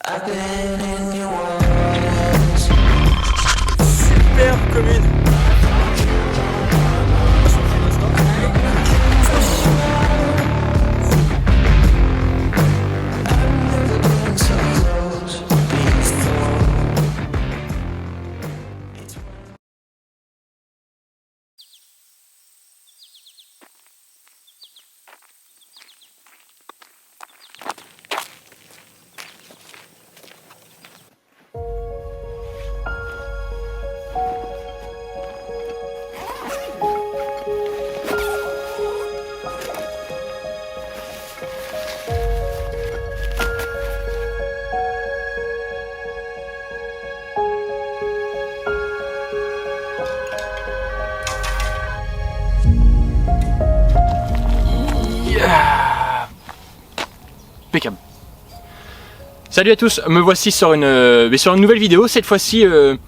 Superbe commune. Impeccable. Salut à tous, me voici sur une nouvelle vidéo, cette fois-ci une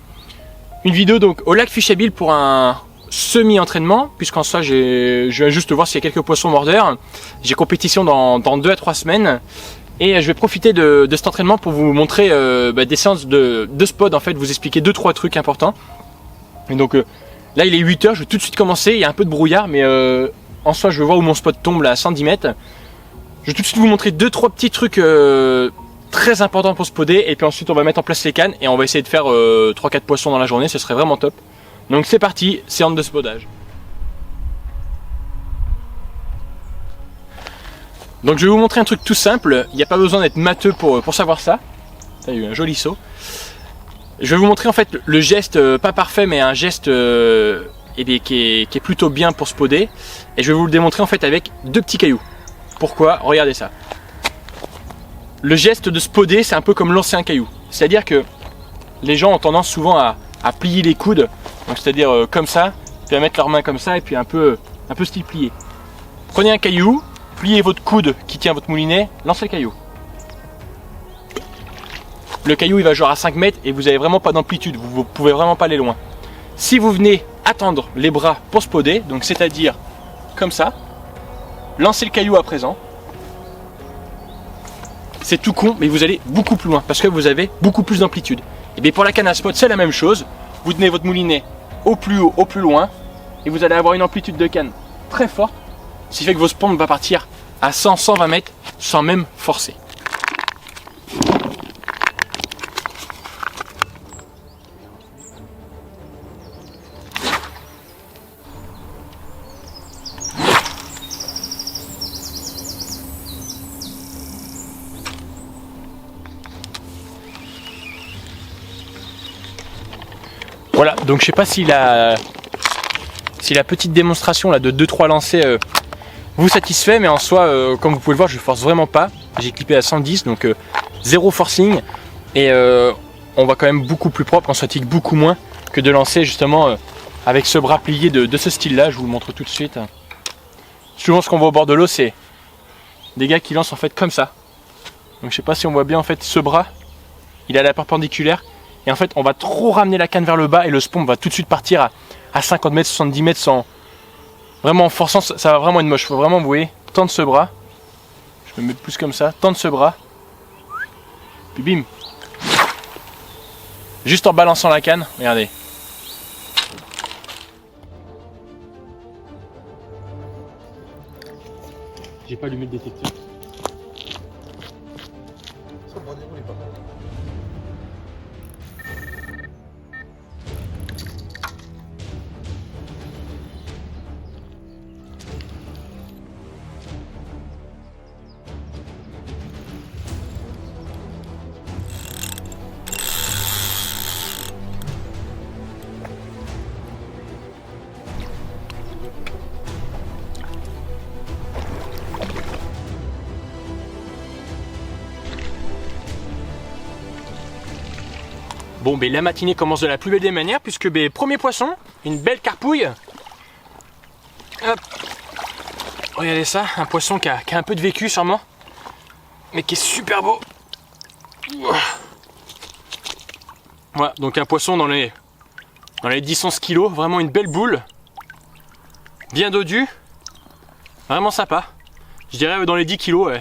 vidéo donc au lac Fichabile pour un semi-entraînement, puisqu'en soi je viens juste voir s'il y a quelques poissons mordeurs. J'ai compétition dans 2 à 3 semaines et je vais profiter de cet entraînement pour vous montrer des séances de spot, en fait, vous expliquer 2-3 trucs importants. Et donc là il est 8 h, je vais tout de suite commencer, il y a un peu de brouillard mais en soi je vais voir où mon spot tombe là à 110 mètres. Je vais tout de suite vous montrer 2-3 petits trucs très importants pour spotter, et puis ensuite on va mettre en place les cannes et on va essayer de faire 3-4 poissons dans la journée, ce serait vraiment top. Donc c'est parti, séance de spottage. Donc je vais vous montrer un truc tout simple, il n'y a pas besoin d'être matheux pour savoir ça. Ça, il y a eu un joli saut. Je vais vous montrer en fait le geste, pas parfait mais un geste qui est plutôt bien pour spotter, et je vais vous le démontrer en fait avec 2 petits cailloux. Pourquoi? Regardez ça. Le geste de spotter, c'est un peu comme lancer un caillou. C'est-à-dire que les gens ont tendance souvent à plier les coudes, donc c'est-à-dire comme ça, puis à mettre leurs mains comme ça, et puis un peu style plié. Prenez un caillou, pliez votre coude qui tient votre moulinet, lancez le caillou. Le caillou il va genre à 5 mètres et vous n'avez vraiment pas d'amplitude, vous ne pouvez vraiment pas aller loin. Si vous venez attendre les bras pour spotter, donc c'est-à-dire comme ça, lancez le caillou à présent. C'est tout con, mais vous allez beaucoup plus loin parce que vous avez beaucoup plus d'amplitude. Et bien pour la canne à spot, c'est la même chose. Vous tenez votre moulinet au plus haut, au plus loin, et vous allez avoir une amplitude de canne très forte, ce qui fait que vos spots vont partir à 100-120 mètres sans même forcer. Voilà, donc je sais pas si la petite démonstration là de 2-3 lancers vous satisfait, mais en soi, comme vous pouvez le voir, je force vraiment pas. J'ai clippé à 110, donc zéro forcing, et on va quand même beaucoup plus propre, on se fatigue beaucoup moins que de lancer justement avec ce bras plié de ce style là. Je vous le montre tout de suite. Souvent ce qu'on voit au bord de l'eau, c'est des gars qui lancent en fait comme ça. Donc je sais pas si on voit bien en fait ce bras, il est à la perpendiculaire. Et en fait on va trop ramener la canne vers le bas et le spawn va tout de suite partir à 50 mètres, 70 mètres sans... Vraiment en forçant, ça va vraiment être moche. Il faut vraiment, vous voyez, tendre ce bras. Je vais me mettre plus comme ça, tendre ce bras. Puis bim. Juste en balançant la canne, regardez. J'ai pas allumé le détecteur. Bon, ben la matinée commence de la plus belle des manières, puisque premier poisson, une belle carpouille. Hop. Regardez ça, un poisson qui a un peu de vécu sûrement, mais qui est super beau. Voilà, donc un poisson dans les 10-11 kilos, vraiment une belle boule, bien dodue, vraiment sympa. Je dirais dans les 10 kilos,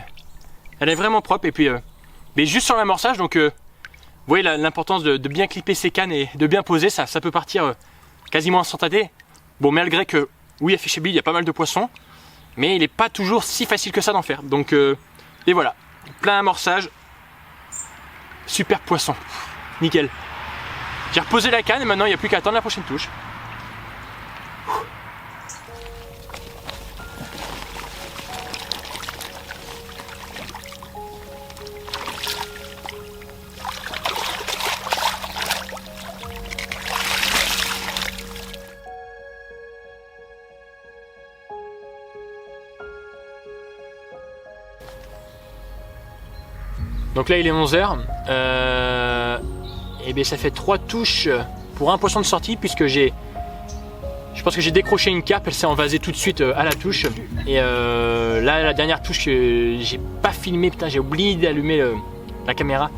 elle est vraiment propre, et puis Mais juste sur l'amorçage, donc vous voyez l'importance de bien clipper ses cannes et de bien poser, ça peut partir quasiment instantané. Bon, malgré que, oui, à Fisher Bid, il y a pas mal de poissons, mais il n'est pas toujours si facile que ça d'en faire. Donc, et voilà, plein amorçage, super poisson, nickel. J'ai reposé la canne et maintenant il n'y a plus qu'à attendre la prochaine touche. Donc là il est 11h, et bien ça fait 3 touches pour un poisson de sortie puisque je pense que j'ai décroché une carpe, elle s'est envasée tout de suite à la touche. Et là la dernière touche que j'ai pas filmé, putain j'ai oublié d'allumer la caméra.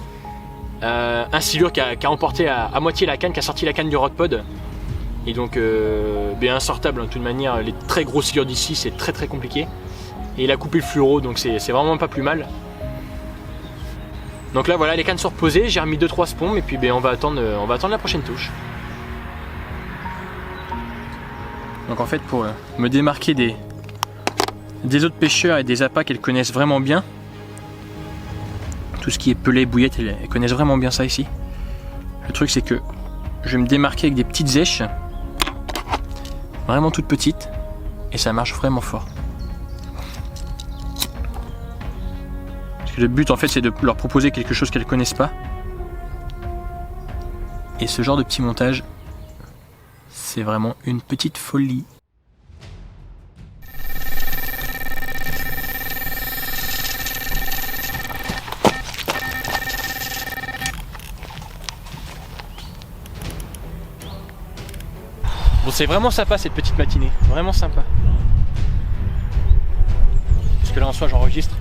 Un silure qui a emporté à moitié la canne, qui a sorti la canne du rodpod. Et donc bien insortable de toute manière, les très gros silures d'ici c'est très compliqué. Et il a coupé le fluoro donc c'est vraiment pas plus mal. Donc là voilà, les cannes sont reposées, j'ai remis 2-3 spombes et puis on va attendre la prochaine touche. Donc en fait pour me démarquer des autres pêcheurs et des appâts qu'elles connaissent vraiment bien, tout ce qui est pelé, bouillette, elles connaissent vraiment bien ça ici. Le truc c'est que je vais me démarquer avec des petites èches, vraiment toutes petites, et ça marche vraiment fort. Le but en fait c'est de leur proposer quelque chose qu'elles connaissent pas. Et ce genre de petit montage, c'est vraiment une petite folie. Bon, c'est vraiment sympa cette petite matinée, vraiment sympa. Parce que là en soi j'enregistre.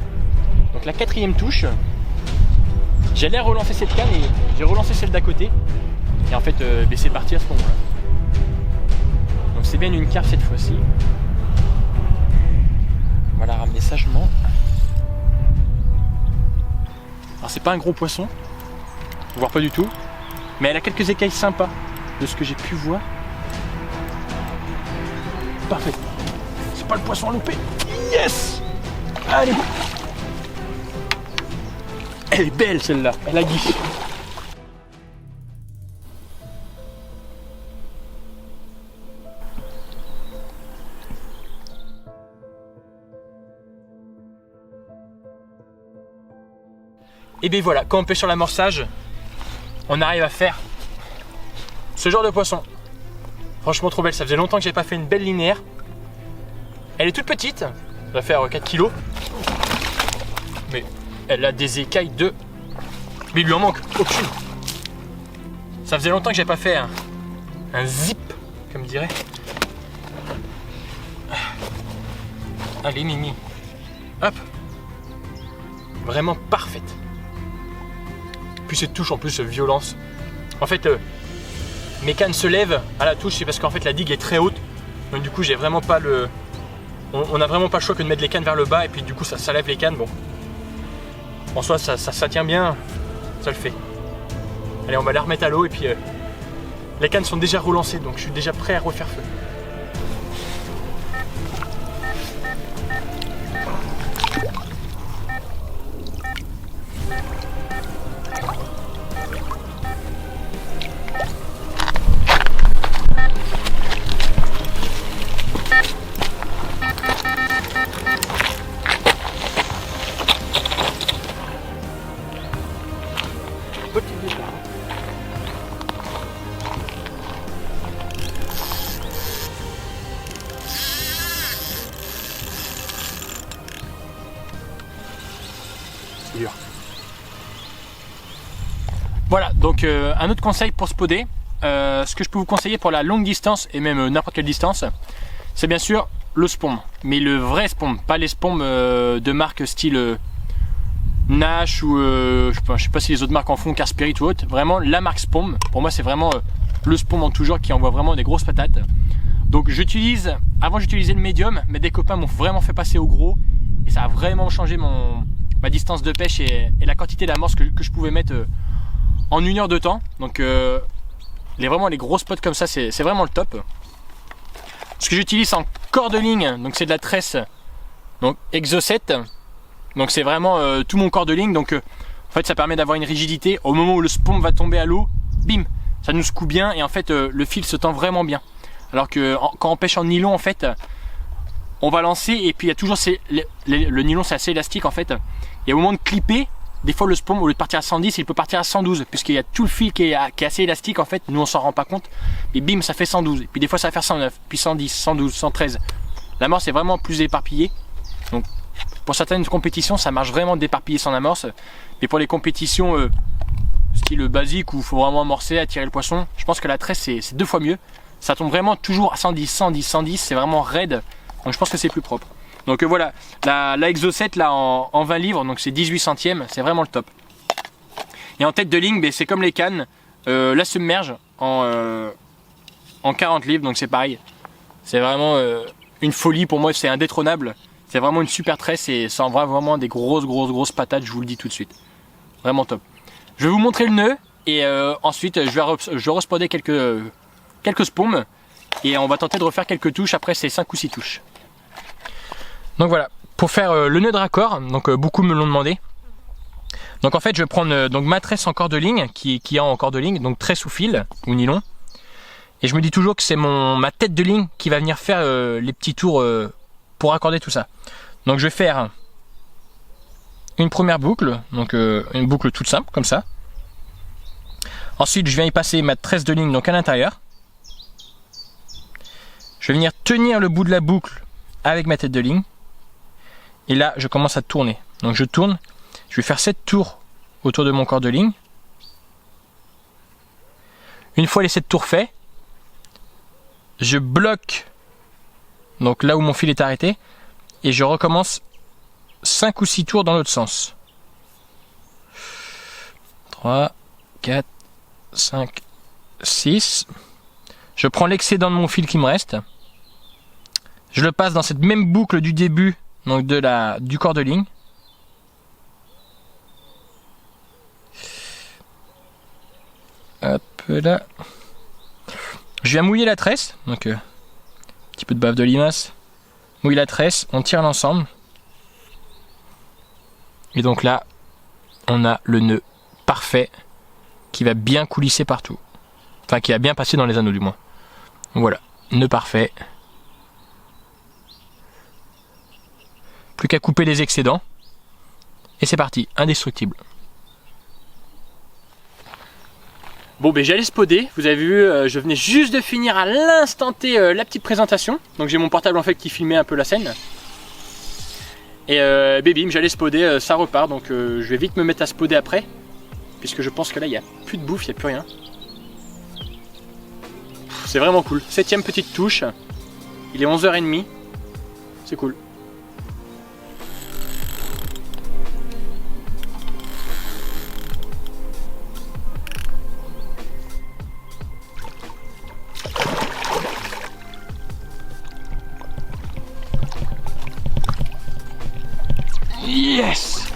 Donc la 4e touche, j'allais relancer cette canne et j'ai relancé celle d'à côté. Et en fait, c'est parti à ce moment-là. Donc c'est bien une carpe cette fois-ci. On va la ramener sagement. Alors c'est pas un gros poisson, voire pas du tout, mais elle a quelques écailles sympas de ce que j'ai pu voir. Parfait. C'est pas le poisson à louper. Yes! Allez! Elle est belle celle-là, elle a guiche. Et bien voilà, quand on pêche sur l'amorçage, on arrive à faire ce genre de poisson. Franchement trop belle, ça faisait longtemps que j'avais pas fait une belle linéaire. Elle est toute petite, ça va faire 4 kg. Mais elle a des écailles de... Mais il lui en manque aucune. Ça faisait longtemps que j'avais pas fait un zip, comme dirait. Allez Mimi. Hop. Vraiment parfaite. Puis cette touche en plus violence. En fait, mes cannes se lèvent à la touche, c'est parce qu'en fait la digue est très haute. Donc du coup j'ai vraiment pas le... On n'a vraiment pas le choix que de mettre les cannes vers le bas et puis du coup ça lève les cannes. Bon. En soi ça tient bien, ça le fait. Allez, on va les remettre à l'eau et puis les cannes sont déjà relancées donc je suis déjà prêt à refaire feu. Voilà, donc un autre conseil pour spoder, ce que je peux vous conseiller pour la longue distance et même n'importe quelle distance, c'est bien sûr le spomb, mais le vrai spomb, pas les spombs de marque style Nash ou je sais pas si les autres marques en font, Car Spirit ou autre, vraiment la marque spomb, pour moi c'est vraiment le spomb en tout genre qui envoie vraiment des grosses patates. Donc avant j'utilisais le médium, mais des copains m'ont vraiment fait passer au gros et ça a vraiment changé ma distance de pêche et la quantité d'amorce que je pouvais mettre en 1 heure de temps. Donc vraiment les gros spots comme ça, c'est vraiment le top. Ce que j'utilise en corps de ligne, donc c'est de la tresse donc Exo 7. Donc c'est vraiment tout mon corps de ligne. Donc en fait ça permet d'avoir une rigidité. Au moment où le spawn va tomber à l'eau, bim, ça nous secoue bien et en fait le fil se tend vraiment bien. Alors que quand on pêche en nylon, en fait, on va lancer et puis il y a toujours le nylon, c'est assez élastique en fait. Et au moment de clipper, des fois le spawn au lieu de partir à 110, il peut partir à 112 puisqu'il y a tout le fil qui est assez élastique en fait. Nous on s'en rend pas compte. Et bim, ça fait 112. Et puis des fois ça va faire 109, puis 110, 112, 113. L'amorce est vraiment plus éparpillée. Donc pour certaines compétitions, ça marche vraiment d'éparpiller son amorce. Mais pour les compétitions style basique où il faut vraiment amorcer, attirer le poisson, je pense que la tresse c'est 2 fois mieux. Ça tombe vraiment toujours à 110, 110, 110, c'est vraiment raide. Donc je pense que c'est plus propre. Donc voilà, la Exo 7 là en 20 livres, donc c'est 18 centièmes, c'est vraiment le top. Et en tête de ligne, c'est comme les cannes, la submerge en 40 livres, donc c'est pareil. C'est vraiment une folie pour moi, c'est indétrônable. C'est vraiment une super tresse et ça envoie vraiment des grosses patates, je vous le dis tout de suite. Vraiment top. Je vais vous montrer le nœud et ensuite je vais respawner quelques spawns et on va tenter de refaire quelques touches après ces 5 ou 6 touches. Donc voilà, pour faire le nœud de raccord, donc beaucoup me l'ont demandé. Donc en fait je vais prendre donc ma tresse en corde de ligne qui est en corde de ligne, donc tresse ou fil ou nylon. Et je me dis toujours que c'est ma tête de ligne qui va venir faire les petits tours pour raccorder tout ça. Donc je vais faire une première boucle, donc une boucle toute simple comme ça. Ensuite je viens y passer ma tresse de ligne donc à l'intérieur. Je vais venir tenir le bout de la boucle avec ma tête de ligne. Et là, je commence à tourner. Donc je tourne. Je vais faire 7 tours autour de mon corps de ligne. Une fois les 7 tours faits, je bloque donc là où mon fil est arrêté. Et je recommence 5 ou 6 tours dans l'autre sens. 3, 4, 5, 6. Je prends l'excédent de mon fil qui me reste. Je le passe dans cette même boucle du début, donc du corps de ligne. Hop là. Je viens mouiller la tresse, donc un petit peu de bave de limace. Mouille la tresse, on tire l'ensemble. Et donc là, on a le nœud parfait qui va bien coulisser partout. Enfin, qui va bien passer dans les anneaux du moins. Voilà, nœud parfait. Plus qu'à couper les excédents. Et c'est parti, indestructible. Bon ben j'allais spoder, vous avez vu, je venais juste de finir à l'instant T la petite présentation. Donc j'ai mon portable en fait qui filmait un peu la scène. Et bim, j'allais spoder, ça repart, donc je vais vite me mettre à spoder après. Puisque je pense que là il n'y a plus de bouffe, il n'y a plus rien. C'est vraiment cool, 7ème petite touche. Il est 11h30, c'est cool. Yes!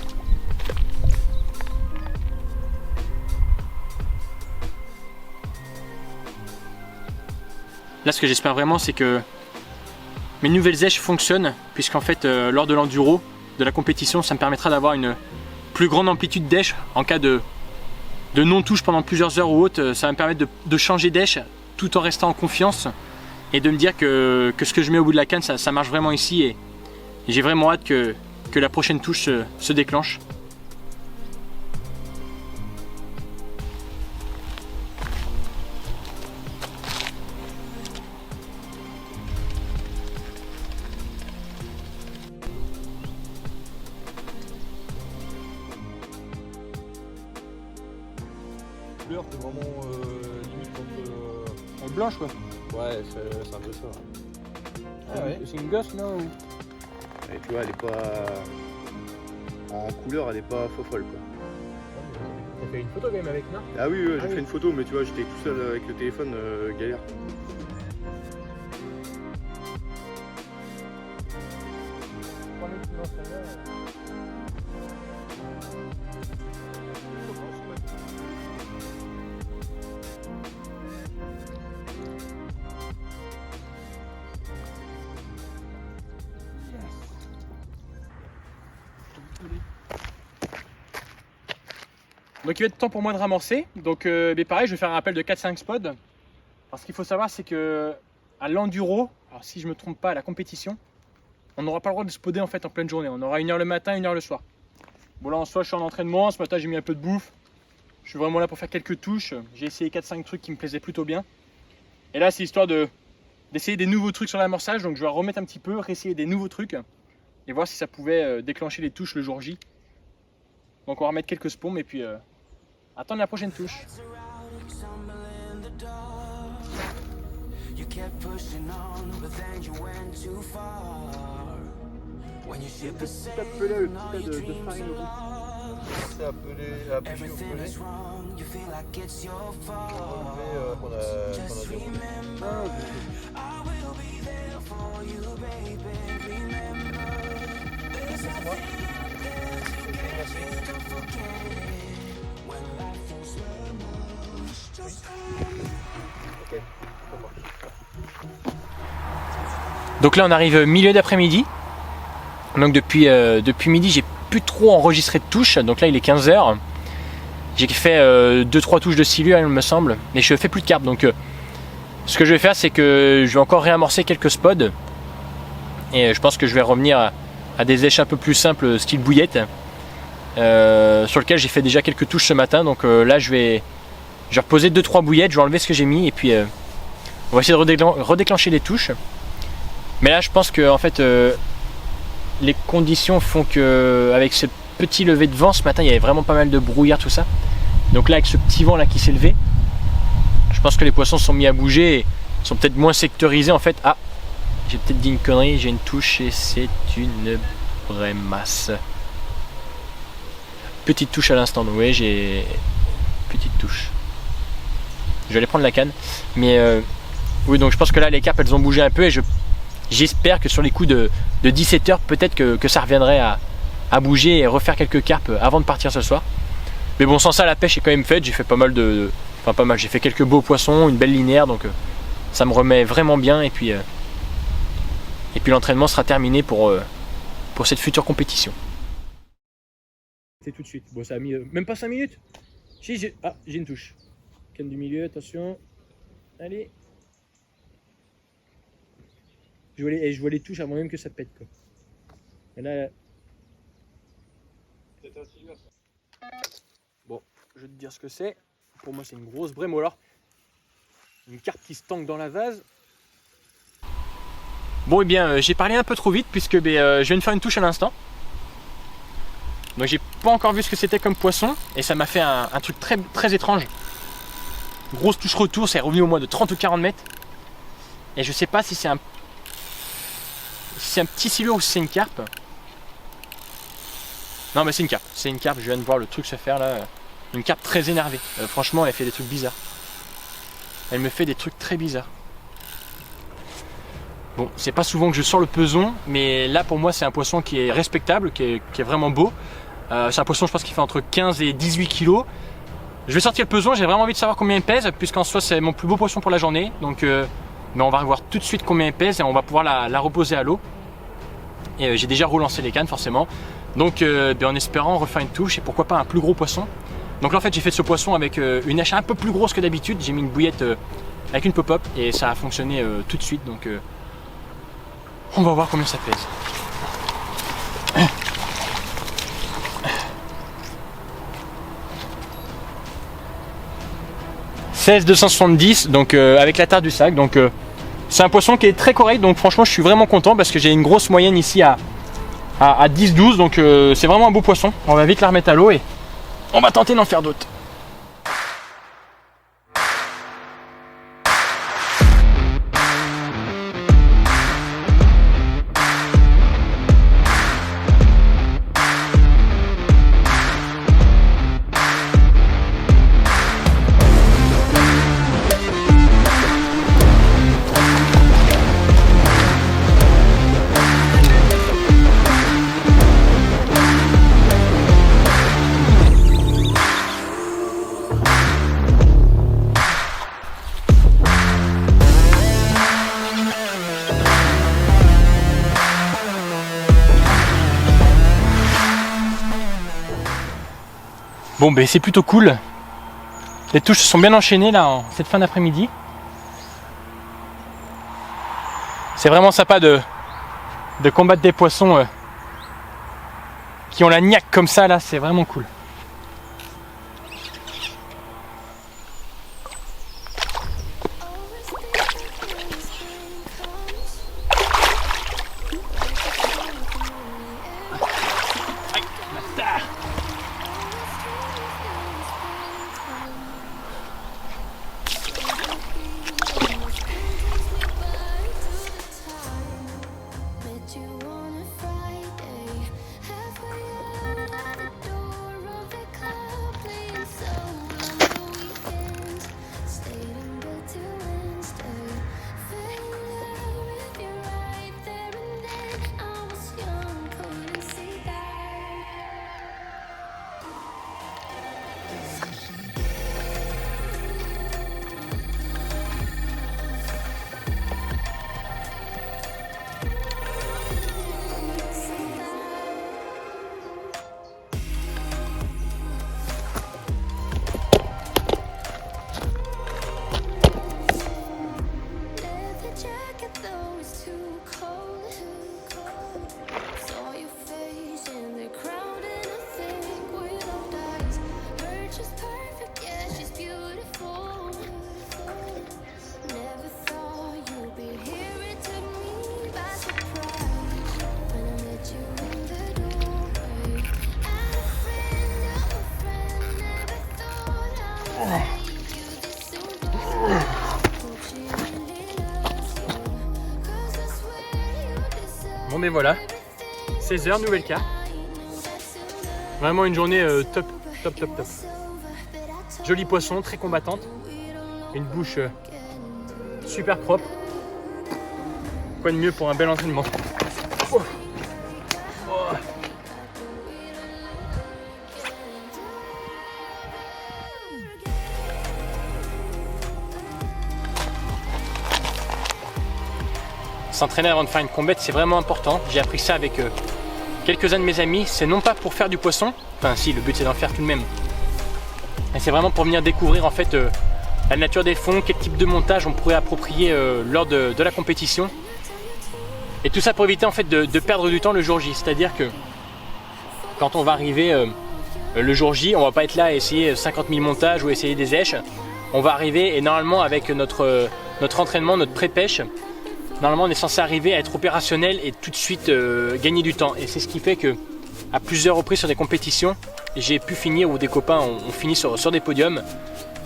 Là ce que j'espère vraiment c'est que mes nouvelles èches fonctionnent, puisqu'en fait lors de l'enduro, de la compétition, ça me permettra d'avoir une plus grande amplitude d'èche en cas de non-touche pendant plusieurs heures ou autres. Ça va me permettre de changer d'èche tout en restant en confiance et de me dire que ce que je mets au bout de la canne ça marche vraiment ici et j'ai vraiment hâte que la prochaine touche se déclenche. Couleur, c'est vraiment limite contre. Blanche quoi. Ouais, c'est un peu ça. Ah ouais. C'est une gosse non ou... Et tu vois, elle est pas. En couleur, elle est pas folle quoi. T'as fait une photo quand même avec, non? Ah oui, j'ai fait une photo, mais tu vois, j'étais tout seul avec le téléphone, galère. Donc il va être temps pour moi de ramorcer. Donc mais pareil, je vais faire un rappel de 4-5 spots. Parce qu'il faut savoir, c'est que à l'enduro, alors si je me trompe pas, à la compétition, on n'aura pas le droit de spotter en fait en pleine journée. On aura 1 heure le matin, 1 heure le soir. Bon là en soi je suis en entraînement, ce matin j'ai mis un peu de bouffe. Je suis vraiment là pour faire quelques touches. J'ai essayé 4-5 trucs qui me plaisaient plutôt bien. Et là c'est histoire d'essayer des nouveaux trucs sur l'amorçage. Donc je vais remettre un petit peu, réessayer des nouveaux trucs. Et voir si ça pouvait déclencher les touches le jour J. Donc on va remettre quelques spombes et puis attendre la prochaine touche. Il y a un petit appelé, le petit tas de farine au bout. C'est appelé à bouger au collet. Qu'on a déroulé. Donc là on arrive milieu d'après-midi. Donc depuis midi j'ai plus trop enregistré de touches. Donc là il est 15h. J'ai fait 2-3 touches de silure il me semble. Mais je fais plus de carpe. Donc ce que je vais faire c'est que je vais encore réamorcer quelques spots. Et je pense que je vais revenir à des éches un peu plus simples style bouillette. Sur lequel j'ai fait déjà quelques touches ce matin. Donc là je vais reposer 2-3 bouillettes. Je vais enlever ce que j'ai mis. Et puis on va essayer de redéclencher les touches. Mais là je pense que en fait les conditions font que avec ce petit lever de vent ce matin il y avait vraiment pas mal de brouillard tout ça. Donc là avec ce petit vent là qui s'est levé, je pense que les poissons sont mis à bouger et sont peut-être moins sectorisés en fait. Ah, j'ai peut-être dit une connerie, j'ai une touche et c'est une vraie masse. Petite touche à l'instant, donc oui j'ai petite touche. Je vais aller prendre la canne. Mais oui donc je pense que là les carpes elles ont bougé un peu et j'espère que sur les coups de 17h, peut-être que ça reviendrait à bouger et refaire quelques carpes avant de partir ce soir. Mais bon, sans ça, la pêche est quand même faite. J'ai fait pas mal j'ai fait quelques beaux poissons, une belle linéaire, donc ça me remet vraiment bien. Et puis l'entraînement sera terminé pour cette future compétition. C'est tout de suite. Bon, ça a mis même pas 5 minutes. Si, j'ai une touche. Canne du milieu, attention. Allez. Je vois les touches avant même que ça pète quoi. Et là... Bon, je vais te dire ce que c'est. Pour moi c'est une grosse brémola. Une carpe qui se tangue dans la vase. Bon et bien j'ai parlé un peu trop vite puisque je viens de faire une touche à l'instant. Donc j'ai pas encore vu ce que c'était comme poisson. Et ça m'a fait un truc très, très étrange. Grosse touche retour, c'est revenu au moins de 30 ou 40 mètres. Et je sais pas si c'est un petit silure ou si c'est une carpe. Non mais c'est une carpe, je viens de voir le truc se faire là. Une carpe très énervée, franchement elle fait des trucs bizarres. Elle me fait des trucs très bizarres. Bon, c'est pas souvent que je sors le peson, mais là pour moi c'est un poisson qui est respectable, qui est vraiment beau. C'est un poisson je pense qui fait entre 15 et 18 kg. Je vais sortir le peson, j'ai vraiment envie de savoir combien il pèse, puisqu'en soi c'est mon plus beau poisson pour la journée. Donc mais on va voir tout de suite combien il pèse et on va pouvoir la reposer à l'eau. Et j'ai déjà relancé les cannes forcément. Donc en espérant refaire une touche et pourquoi pas un plus gros poisson. Donc là en fait j'ai fait ce poisson avec une hache un peu plus grosse que d'habitude. J'ai mis une bouillette avec une pop-up et ça a fonctionné tout de suite. Donc on va voir combien ça pèse. 16,270 donc avec la tare du sac. Donc c'est un poisson qui est très correct. Donc franchement je suis vraiment content parce que j'ai une grosse moyenne ici à 10-12. Donc c'est vraiment un beau poisson. On va vite la remettre à l'eau et on va tenter d'en faire d'autres. Bon ben c'est plutôt cool. Les touches se sont bien enchaînées là en cette fin d'après-midi. C'est vraiment sympa de combattre des poissons qui ont la niaque comme ça là, c'est vraiment cool. Bon mais voilà, 16h, nouvelle carte. Vraiment une journée top. Joli poisson, très combattante. Une bouche super propre. Quoi de mieux pour un bel entraînement. Oh. Oh. S'entraîner avant de faire une combette, c'est vraiment important. J'ai appris ça avec quelques-uns de mes amis. C'est non pas pour faire du poisson, enfin si, le but c'est d'en faire tout de même. Mais c'est vraiment pour venir découvrir en fait la nature des fonds, quel type de montage on pourrait approprier lors de la compétition. Et tout ça pour éviter en fait de perdre du temps le jour J. C'est-à-dire que quand on va arriver le jour J, on va pas être là à essayer 50 000 montages ou essayer des èches. On va arriver et normalement avec notre entraînement, notre pré-pêche, normalement on est censé arriver à être opérationnel et tout de suite gagner du temps. Et c'est ce qui fait que à plusieurs reprises sur des compétitions, j'ai pu finir, ou des copains ont fini sur des podiums,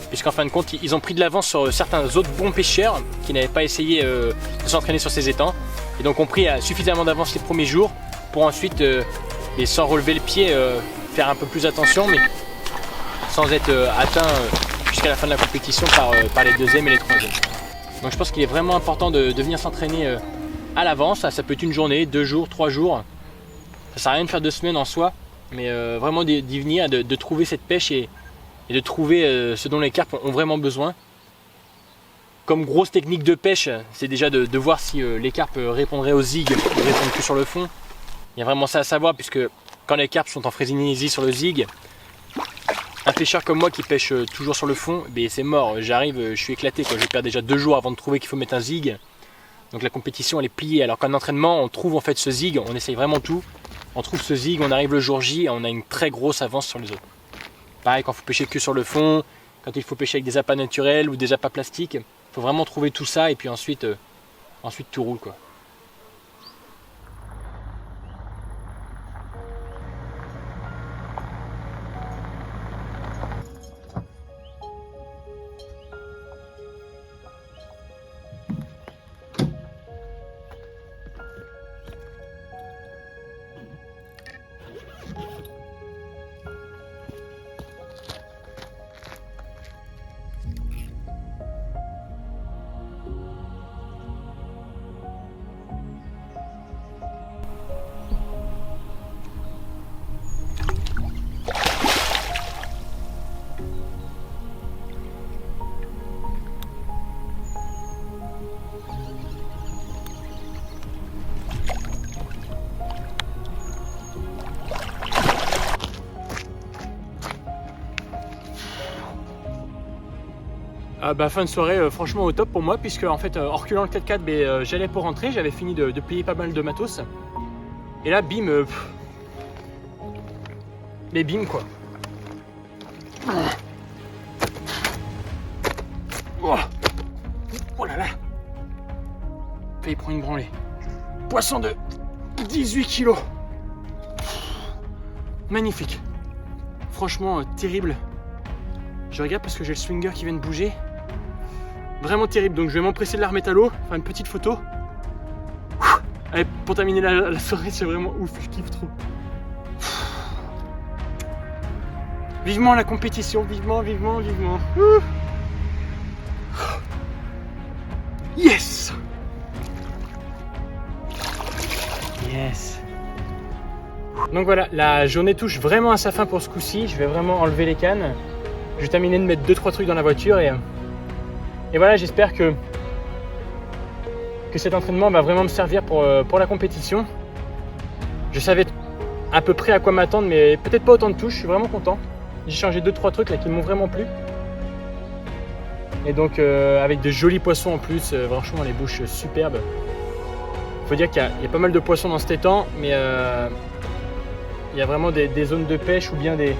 puisqu'en fin de compte ils ont pris de l'avance sur certains autres bons pêcheurs qui n'avaient pas essayé de s'entraîner sur ces étangs, et donc ont pris suffisamment d'avance les premiers jours pour ensuite, et sans relever le pied, faire un peu plus attention, mais sans être atteint jusqu'à la fin de la compétition par les deuxièmes et les troisièmes. Donc je pense qu'il est vraiment important de venir s'entraîner à l'avance. Ça peut être une journée, 2 jours, 3 jours. Ça sert à rien de faire 2 semaines en soi, mais vraiment d'y venir, de trouver cette pêche et de trouver ce dont les carpes ont vraiment besoin. Comme grosse technique de pêche, c'est déjà de voir si les carpes répondraient aux zig ou répondent que sur le fond. Il y a vraiment ça à savoir, puisque quand les carpes sont en frénésie sur le zig, un pêcheur comme moi qui pêche toujours sur le fond, ben c'est mort, j'arrive, je suis éclaté, quoi. Je perds déjà 2 jours avant de trouver qu'il faut mettre un zig. Donc la compétition elle est pliée, alors qu'en entraînement on trouve en fait ce zig, on essaye vraiment tout. On trouve ce zig, on arrive le jour J et on a une très grosse avance sur les autres. Pareil quand il faut pêcher que sur le fond, quand il faut pêcher avec des appâts naturels ou des appâts plastiques, il faut vraiment trouver tout ça et puis ensuite tout roule, quoi. Fin de soirée franchement au top pour moi, puisque en fait en reculant le 4x4 j'allais pour rentrer, j'avais fini de payer pas mal de matos. Et là bim, mais bim quoi. Oh là là, failli prendre une branlée. Poisson de 18 kilos. Magnifique. Franchement terrible. Je regarde parce que j'ai le swinger qui vient de bouger. Vraiment terrible, donc je vais m'empresser de la remettre à l'eau, faire une petite photo. Allez, pour terminer la soirée, c'est vraiment ouf, je kiffe trop. Vivement la compétition, vivement, vivement, vivement. Yes! Yes! Donc voilà, la journée touche vraiment à sa fin pour ce coup-ci. Je vais vraiment enlever les cannes. Je vais terminer de mettre 2-3 trucs dans la voiture et voilà, j'espère que cet entraînement va vraiment me servir pour la compétition. Je savais à peu près à quoi m'attendre, mais peut-être pas autant de touches. Je suis vraiment content. J'ai changé 2-3 trucs là qui m'ont vraiment plu. Et donc avec de jolis poissons en plus, franchement les bouches superbes. Faut dire qu'il y a pas mal de poissons dans cet étang, mais il y a vraiment des zones de pêche ou bien des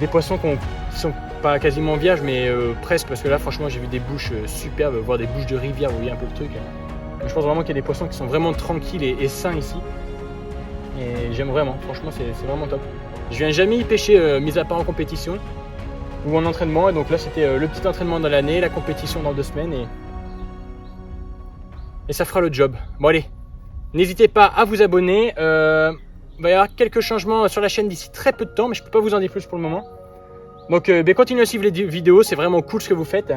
poissons qui sont pas quasiment vierges, mais presque, parce que là franchement j'ai vu des bouches superbes, voire des bouches de rivière, vous voyez un peu le truc. Donc, je pense vraiment qu'il y a des poissons qui sont vraiment tranquilles et sains ici. Et j'aime vraiment, franchement c'est vraiment top. Je viens jamais y pêcher, mis à part en compétition ou en entraînement, et donc là c'était le petit entraînement dans l'année, la compétition dans 2 semaines, et ça fera le job. Bon allez, n'hésitez pas à vous abonner, il va y avoir quelques changements sur la chaîne d'ici très peu de temps, mais je peux pas vous en dire plus pour le moment. Donc continuez à suivre les vidéos, c'est vraiment cool ce que vous faites,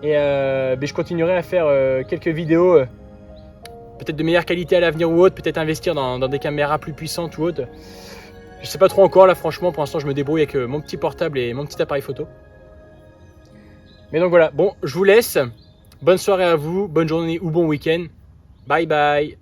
et je continuerai à faire quelques vidéos peut-être de meilleure qualité à l'avenir ou autre, peut-être investir dans des caméras plus puissantes ou autre. Je sais pas trop encore là, franchement, pour l'instant je me débrouille avec mon petit portable et mon petit appareil photo. Mais donc voilà, bon, je vous laisse. Bonne soirée à vous, bonne journée ou bon week-end. Bye bye.